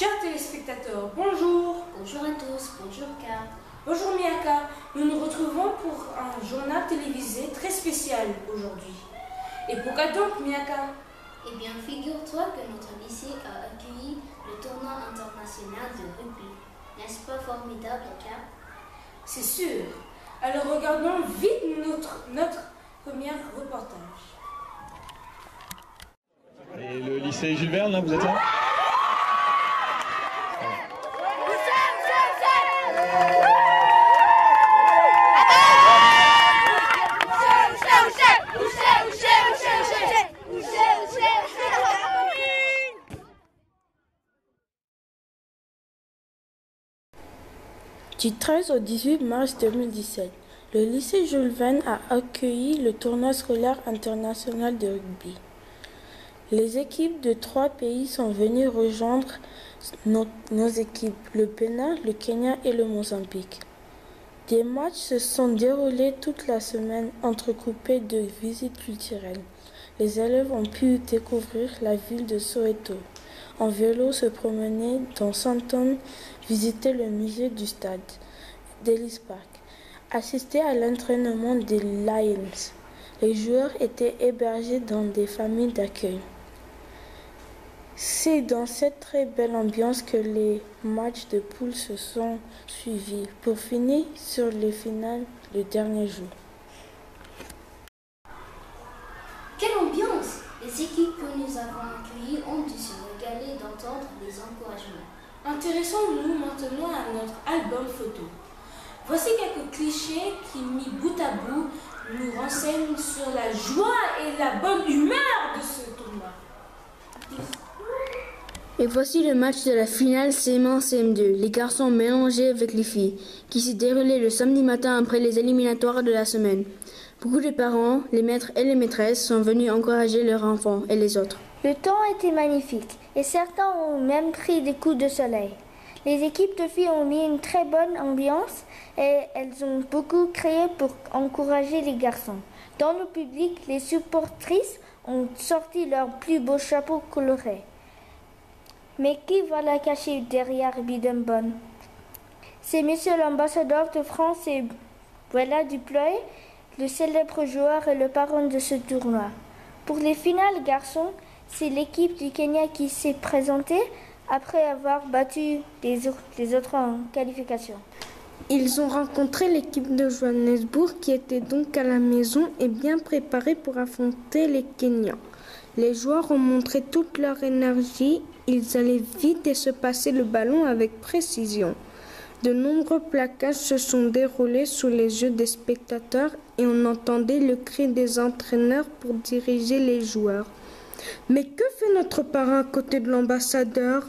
Chers téléspectateurs, bonjour. Bonjour à tous, bonjour Ka. Bonjour Miaka, nous nous retrouvons pour un journal télévisé très spécial aujourd'hui. Et pourquoi donc Miaka? Eh bien, figure-toi que notre lycée a accueilli le tournoi international de rugby. N'est-ce pas formidable, Ka? C'est sûr. Alors regardons vite notre premier reportage. Et le lycée Jules Verne, là, vous êtes là? Du 13 au 18 mars 2017, le lycée Jules Verne a accueilli le tournoi scolaire international de rugby. Les équipes de 3 pays sont venues rejoindre nos équipes, le Bénin, le Kenya et le Mozambique. Des matchs se sont déroulés toute la semaine, entrecoupés de visites culturelles. Les élèves ont pu découvrir la ville de Soweto, en vélo, se promener dans Sandton, visiter le musée du stade d'Ellis Park, assister à l'entraînement des Lions. Les joueurs étaient hébergés dans des familles d'accueil. C'est dans cette très belle ambiance que les matchs de poule se sont suivis, pour finir sur les finales le dernier jour. Quelle ambiance! Les équipes que nous avons accueillies ont dû se régaler d'entendre les encouragements. Intéressons-nous maintenant à notre album photo. Voici quelques clichés qui, mis bout à bout, nous renseignent sur la joie et la bonne humeur de ce tournoi. Et voici le match de la finale CM1-CM2, les garçons mélangés avec les filles, qui s'est déroulé le samedi matin après les éliminatoires de la semaine. Beaucoup de parents, les maîtres et les maîtresses sont venus encourager leurs enfants et les autres. Le temps était magnifique et certains ont même pris des coups de soleil. Les équipes de filles ont mis une très bonne ambiance et elles ont beaucoup crié pour encourager les garçons. Dans le public, les supportrices ont sorti leurs plus beaux chapeaux colorés. Mais qui va la cacher derrière Bidembon? C'est monsieur l'ambassadeur de France et Bella Duploy, le célèbre joueur et le parrain de ce tournoi. Pour les finales garçons, c'est l'équipe du Kenya qui s'est présentée après avoir battu les autres en qualification. Ils ont rencontré l'équipe de Johannesburg qui était donc à la maison et bien préparée pour affronter les Kenyans. Les joueurs ont montré toute leur énergie, ils allaient vite et se passaient le ballon avec précision. De nombreux plaquages se sont déroulés sous les yeux des spectateurs et on entendait le cri des entraîneurs pour diriger les joueurs. Mais que fait notre parrain à côté de l'ambassadeur?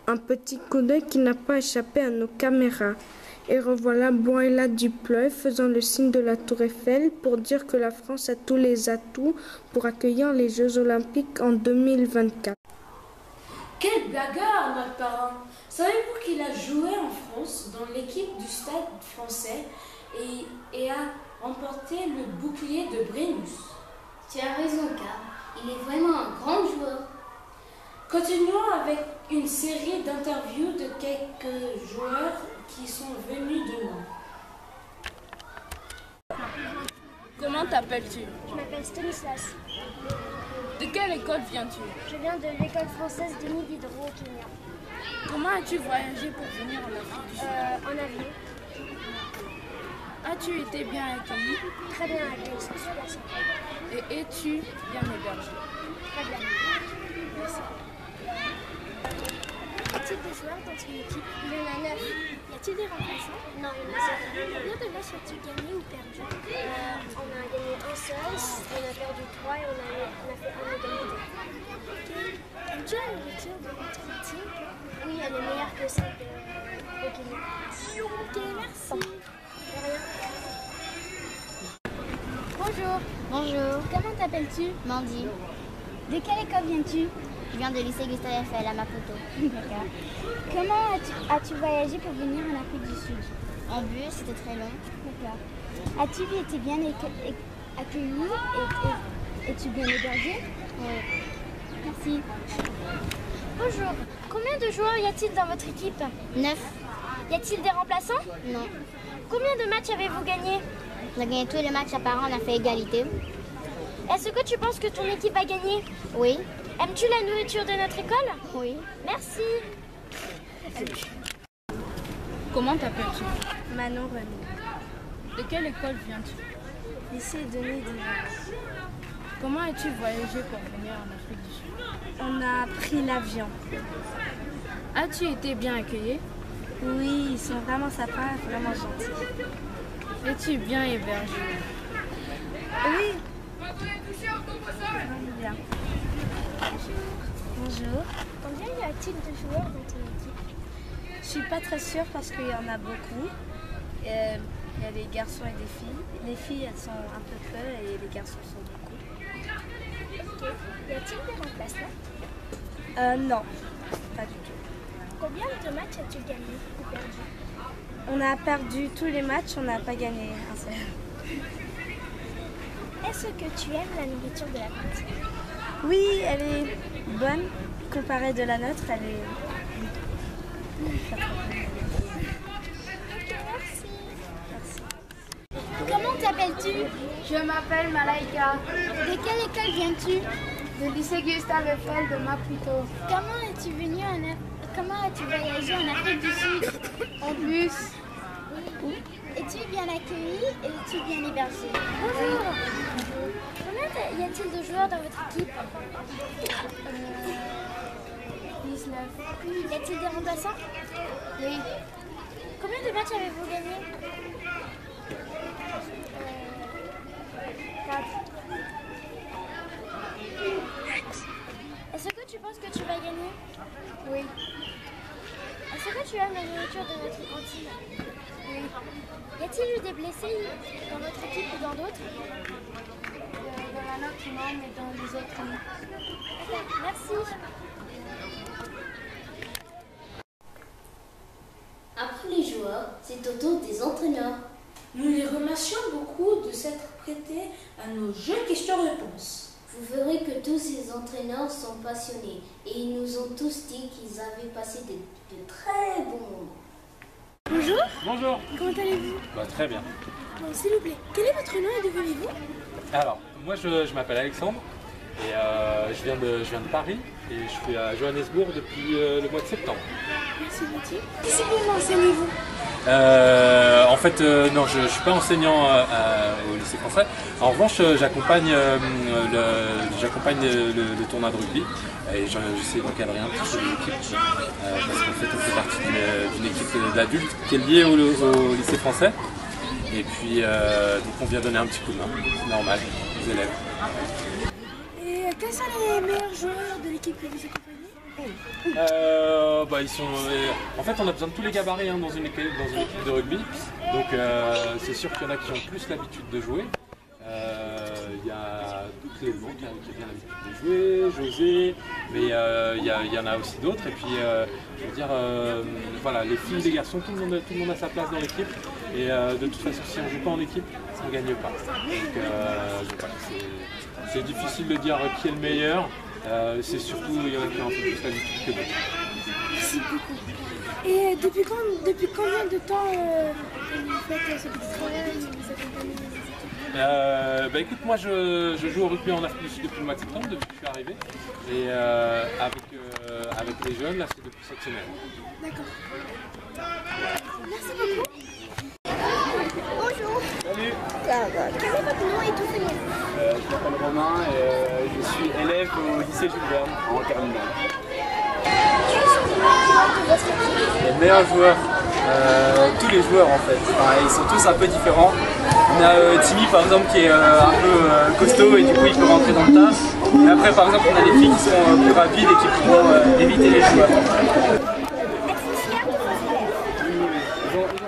Un petit coup d'œil qui n'a pas échappé à nos caméras. Et revoilà Bella Duploy faisant le signe de la Tour Eiffel pour dire que la France a tous les atouts pour accueillir les Jeux Olympiques en 2024. Quel blagueur, notre parent! Savez-vous qu'il a joué en France dans l'équipe du stade français et a remporté le bouclier de Brennus? Tu as raison, Ka. Il est vraiment un grand joueur. Continuons avec une série d'interviews de quelques joueurs qui sont venus de loin. Comment t'appelles-tu? Je m'appelle Stanislas. De quelle école viens-tu? Je viens de l'école française de Diderot au Kenya. Comment as-tu voyagé pour venir en Afrique du Sud? En avion. As-tu été bien accueilli? Très bien accueilli, c'est super sympa. Et es-tu bien hébergé? Très bien. Merci. Quel type de joueurs dans ton équipe? Il y en a 9. Y a-t-il des remplaçants? Non, il y en a 7. Combien de matchs as-tu gagné ou perdu? On a gagné un seul, on a perdu 3 et on a fait un égalité. Ok. Aimes-tu la nourriture de votre team? Oui, elle est meilleure que celle de Kenya. Ok, merci. De rien. Bonjour. Bonjour. Comment t'appelles-tu? Mandy. De quelle école viens-tu? Je viens de lycée Gustave Eiffel à Maputo. D'accord. Comment as-tu voyagé pour venir en Afrique du Sud? En bus, c'était très long. D'accord. As-tu été bien accueilli et es-tu bien hébergé? Oui. Merci. Bonjour. Combien de joueurs y a-t-il dans votre équipe? 9. Y a-t-il des remplaçants? Non. Combien de matchs avez-vous gagné? On a gagné tous les matchs à part un, on a fait égalité. Est-ce que tu penses que ton équipe va gagner? Oui. Aimes-tu la nourriture de notre école? Oui. Merci. Comment t'appelles-tu? Manon René. De quelle école viens-tu? Lycée Denis Divan. Comment as-tu voyagé pour venir en Afrique du Sud? On a pris l'avion. As-tu été bien accueilli? Oui, ils sont vraiment sympas, vraiment gentils. Es-tu bien hébergé? Oui. Bien. Bonjour. Combien y a-t-il de joueurs dans ton équipe? Je suis pas très sûre parce qu'il y en a beaucoup. Il y a des garçons et des filles. Les filles, elles sont un peu et les garçons sont beaucoup. Ok. Y a-t-il des remplaçants? Non, pas du tout. Combien de matchs as-tu gagné ou perdu? On a perdu tous les matchs, on n'a pas gagné un seul. Est-ce que tu aimes la nourriture de la cantine? Oui, elle est bonne comparée de la nôtre. Elle est... Ok, merci. Comment t'appelles-tu? Je m'appelle Malaika. De quelle école viens-tu? Du lycée Gustave Eiffel de Maputo. Comment as-tu voyagé en Afrique du Sud? En bus. Es-tu bien accueilli et es-tu bien hébergé? Bonjour. Combien y a-t-il de joueurs dans votre équipe? 19. Y a-t-il des remplaçants? Oui. Combien de matchs avez-vous gagné? 4. Est-ce que tu penses que tu vas gagner? Oui. Est-ce que tu aimes la nourriture de notre cantine? Oui. Y a-t-il eu des blessés dans votre équipe ou dans d'autres? Dans la nôtre, non, mais dans les autres, oui. D'accord, merci. Après les joueurs, c'est au tour des entraîneurs. Nous les remercions beaucoup de s'être prêtés à nos jeux questions-réponses. Vous verrez que tous ces entraîneurs sont passionnés et ils nous ont tous dit qu'ils avaient passé de très bons moments. Bonjour. Bonjour. Comment allez-vous? Très bien. Bon, s'il vous plaît, quel est votre nom et d'où venez-vous? Alors, moi je m'appelle Alexandre et je viens de Paris et je suis à Johannesburg depuis le mois de septembre. Merci beaucoup. Quelle discipline enseignez-vous? En fait, non, je ne suis pas enseignant au lycée français. En revanche, j'accompagne le tournoi de rugby et j'essaie d'encadrer un petit peu les équipes parce qu'en fait, on fait partie d'une équipe d'adultes qui est liée au lycée français. Et puis, donc on vient donner un petit coup de main, c'est normal, aux élèves. Et quels sont les meilleurs joueurs de l'équipe que vous accompagnez? Ils sont, en fait, on a besoin de tous les gabarits dans une équipe de rugby. Donc, c'est sûr qu'il y en a qui ont plus l'habitude de jouer. Il y a Clément qui a bien l'habitude de jouer, José, mais il y en a aussi d'autres. Et puis, je veux dire, voilà, les filles, les garçons, tout le monde a sa place dans l'équipe. Et de toute façon, si on ne joue pas en équipe, ça ne gagne pas. Donc voilà, c'est difficile de dire qui est le meilleur. C'est surtout, il y en a qui ont un peu plus l'habitude que d'autres. Merci beaucoup. Et depuis combien de temps vous faites ce petit travail, vous accompagnez les équipes? Écoute, moi je joue au rugby en Afrique du Sud depuis le mois de septembre, depuis que je suis arrivé. Et avec les jeunes, là c'est depuis cette semaine. D'accord. Merci beaucoup. Bonjour. Salut. Quel est votre nom et d'où venez-vous? Je m'appelle Romain et je suis élève au lycée Jules Verne en terminale. Quels sont les meilleurs joueurs de votre équipe? Les meilleurs joueurs, tous les joueurs en fait. Enfin, ils sont tous un peu différents. On a Timmy par exemple qui est un peu costaud et du coup il peut rentrer dans le tas. Et après par exemple on a des filles qui sont plus rapides et qui pourront éviter les joueurs.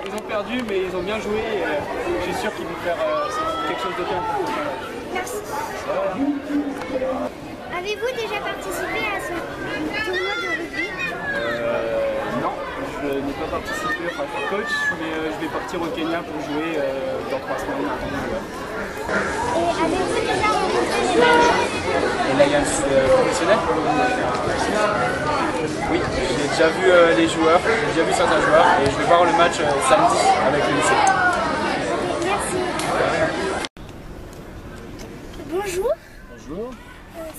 Ils ont perdu mais ils ont bien joué et je suis sûr qu'ils vont faire quelque chose de bien. Merci. Avez-vous déjà participé à ce tournoi de rugby? Non, je n'ai pas participé, enfin je suis coach, mais je vais partir au Kenya pour jouer dans 3 semaines. Et avez-vous déjà rencontré les Lions? Les Lions professionnels? Oui, j'ai déjà vu les joueurs, j'ai déjà vu certains joueurs et je vais voir le match samedi avec le lycée. Merci. Bonjour. Bonjour.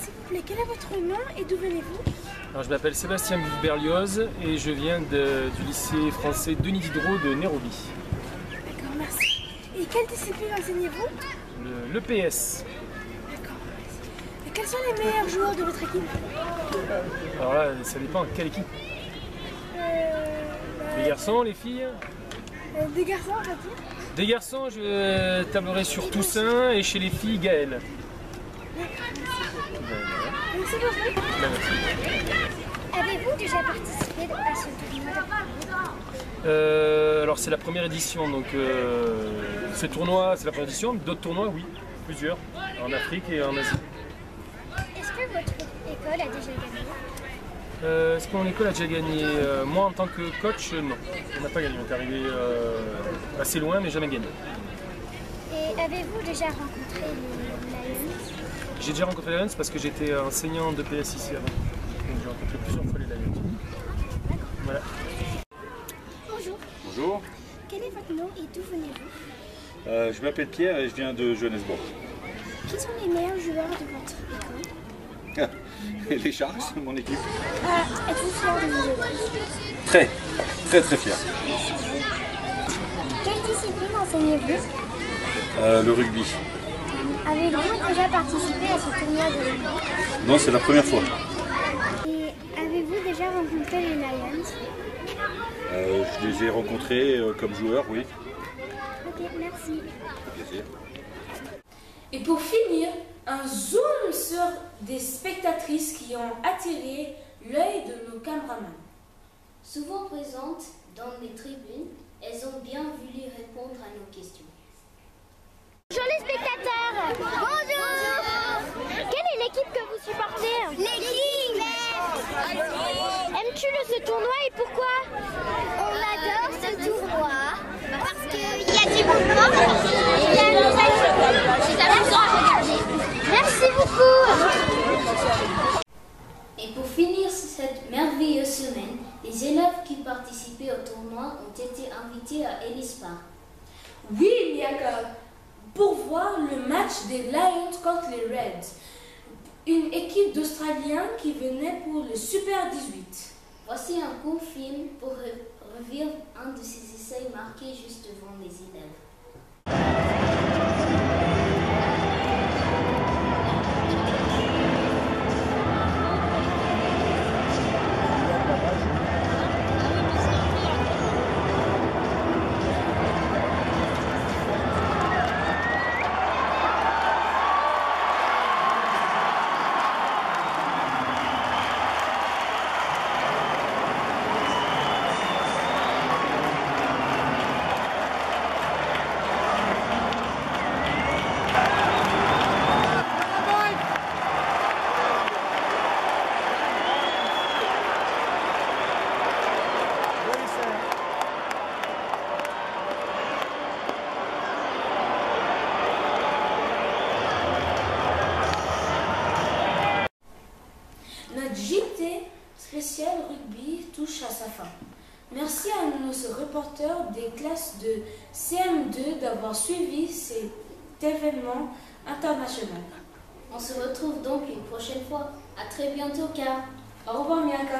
S'il vous plaît, quel est votre nom et d'où venez-vous? Alors, je m'appelle Sébastien Berlioz et je viens du lycée français Denis Diderot de Nairobi. D'accord, merci. Et quelle discipline enseignez-vous? Le PS. D'accord, merci. Et quels sont les meilleurs joueurs de votre équipe? Alors là, ça dépend de quelle équipe. Les garçons, les filles? Des garçons, on va dire. Des garçons, je tablerai sur Toussaint et chez les filles, Gaël. Merci beaucoup. Merci. Avez-vous déjà participé à ce tournoi? Alors c'est la première édition, donc ce tournoi, c'est la première édition. D'autres tournois, oui, plusieurs, en Afrique et en Asie. Est-ce que votre école a déjà gagné? Est-ce que mon école a déjà gagné? Moi, en tant que coach, non. On n'a pas gagné. On est arrivé assez loin, mais jamais gagné. Et avez-vous déjà rencontré les Lions? J'ai déjà rencontré les Lions parce que j'étais enseignant de PS ici avant. Donc j'ai rencontré plusieurs fois les Lions. Voilà. Bonjour. Bonjour. Quel est votre nom et d'où venez-vous? Je m'appelle Pierre et je viens de Johannesburg. Qui sont les meilleurs joueurs de votre école? Les Sharks, mon équipe. Êtes-vous fier de vos élèves? Très, très très fier. Quelle discipline enseignez-vous? Le rugby. Avez-vous déjà participé à ce tournoi de rugby? Non, c'est la première fois. Et avez-vous déjà rencontré les Lions? Je les ai rencontrés comme joueurs, oui. Ok, merci. Plaisir. Et pour finir, un zoom sur des spectatrices qui ont attiré l'œil de nos caméramans. Souvent présentes dans les tribunes, elles ont bien voulu répondre à nos questions. Bonjour les spectateurs. Bonjour. Quelle est l'équipe que vous supportez? L'équipe. Aimes-tu ce tournoi et pourquoi? On adore ce tournoi parce qu'il y a du mouvement et il y a une nouvelle. C'est amusant à regarder. Merci beaucoup. Et pour finir cette merveilleuse semaine, les élèves qui participaient au tournoi ont été invités à Ellis Park. Oui, Miaka, pour voir le match des Lions contre les Reds, une équipe d'Australiens qui venait pour le Super 18. Voici un court film pour revivre un de ces essais marqués juste devant les élèves. Notre JT spécial rugby touche à sa fin. Merci à nos reporters des classes de CM2 d'avoir suivi cet événement international. On se retrouve donc une prochaine fois. À très bientôt, Car. Au revoir, Miaka.